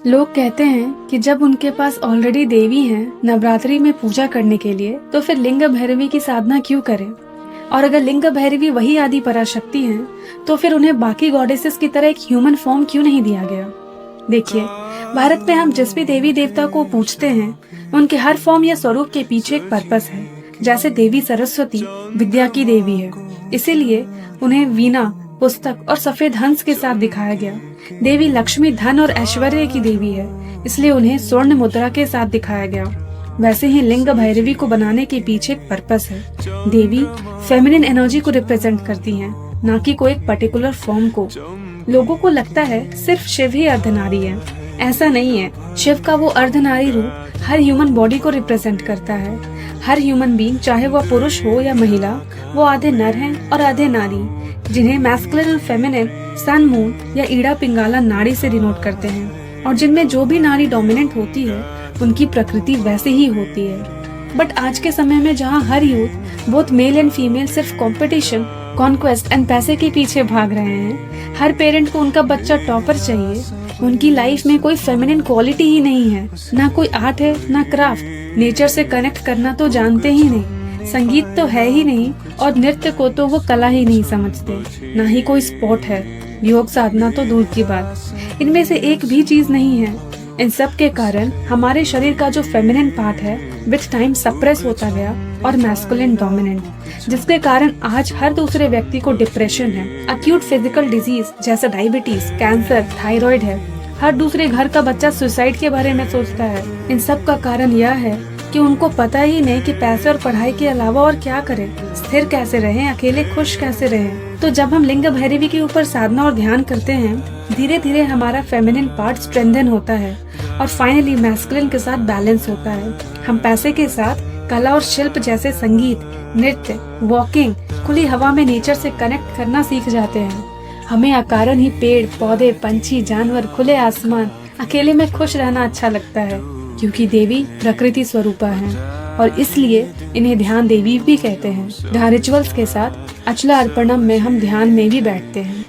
लोग कहते हैं कि जब उनके पास ऑलरेडी देवी हैं नवरात्रि में पूजा करने के लिए, तो फिर लिंग भैरवी की साधना क्यों करें। और अगर लिंग भैरवी वही आदि पराशक्ति हैं, तो फिर उन्हें बाकी गॉडेसेस की तरह एक ह्यूमन फॉर्म क्यों नहीं दिया गया। देखिए, भारत में हम जिस भी देवी देवता को पूजते हैं, उनके हर फॉर्म या स्वरूप के पीछे एक पर्पस है। जैसे देवी सरस्वती विद्या की देवी है, इसीलिए उन्हें वीणा, पुस्तक और सफेद हंस के साथ दिखाया गया। देवी लक्ष्मी धन और ऐश्वर्य की देवी है, इसलिए उन्हें स्वर्ण मुद्रा के साथ दिखाया गया। वैसे ही लिंग भैरवी को बनाने के पीछे एक पर्पस है। देवी फेमिनिन एनर्जी को रिप्रेजेंट करती हैं, ना कि कोई एक पर्टिकुलर फॉर्म को। लोगों को लगता है सिर्फ शिव ही अर्धनारी है, ऐसा नहीं है। शिव का वो अर्धनारी रूप हर ह्यूमन बॉडी को रिप्रेजेंट करता है। हर ह्यूमन बीइंग, चाहे वह पुरुष हो या महिला, वो आधे नर हैं और आधे नारी, जिन्हें मैस्कुलिन और फेमिनिन, सन, मून या ईड़ा पिंगला नाड़ी से डिनोट करते हैं। और जिनमें जो भी नारी डोमिनेंट होती है, उनकी प्रकृति वैसे ही होती है। बट आज के समय में जहाँ हर youth, both male and female, सिर्फ कंपटीशन, कॉन्क्वेस्ट एंड पैसे के पीछे भाग रहे हैं, हर पेरेंट को उनका बच्चा टॉपर चाहिए, उनकी लाइफ में कोई फेमिनिन क्वालिटी ही नहीं है, ना कोई आर्ट है ना क्राफ्ट, नेचर से कनेक्ट करना तो जानते ही नहीं, संगीत तो है ही नहीं, और नृत्य को तो वो कला ही नहीं समझते, ना ही कोई स्पोर्ट है, योग साधना तो दूर की बात। इनमें से एक भी चीज नहीं है। इन सब के कारण हमारे शरीर का जो फेमिनिन पार्ट है विथ टाइम सप्रेस होता गया और मैस्कुलिन डोमिनेंट, जिसके कारण आज हर दूसरे व्यक्ति को डिप्रेशन है, अक्यूट फिजिकल डिजीज जैसे डायबिटीज, कैंसर, थायराइड है। हर दूसरे घर का बच्चा सुसाइड के बारे में सोचता है। इन सब का कारण यह है कि उनको पता ही नहीं कि पैसे और पढ़ाई के अलावा और क्या करें, स्थिर कैसे रहें, अकेले खुश कैसे रहें। तो जब हम लिंग भैरवी के ऊपर साधना और ध्यान करते हैं, धीरे धीरे हमारा फेमिनिन पार्ट स्ट्रेंथन होता है और फाइनली मैस्कुलिन के साथ बैलेंस होता है। हम पैसे के साथ कला और शिल्प जैसे संगीत, नृत्य, वॉकिंग, खुली हवा में नेचर से कनेक्ट करना सीख जाते हैं। हमें अकारण ही पेड़, पौधे, पंछी, जानवर, खुले आसमान, अकेले में खुश रहना अच्छा लगता है, क्योंकि देवी प्रकृति स्वरूपा हैं और इसलिए इन्हें ध्यान देवी भी कहते हैं। ध्यान रिचुअल्स के साथ अचला अर्पणम में हम ध्यान में भी बैठते हैं।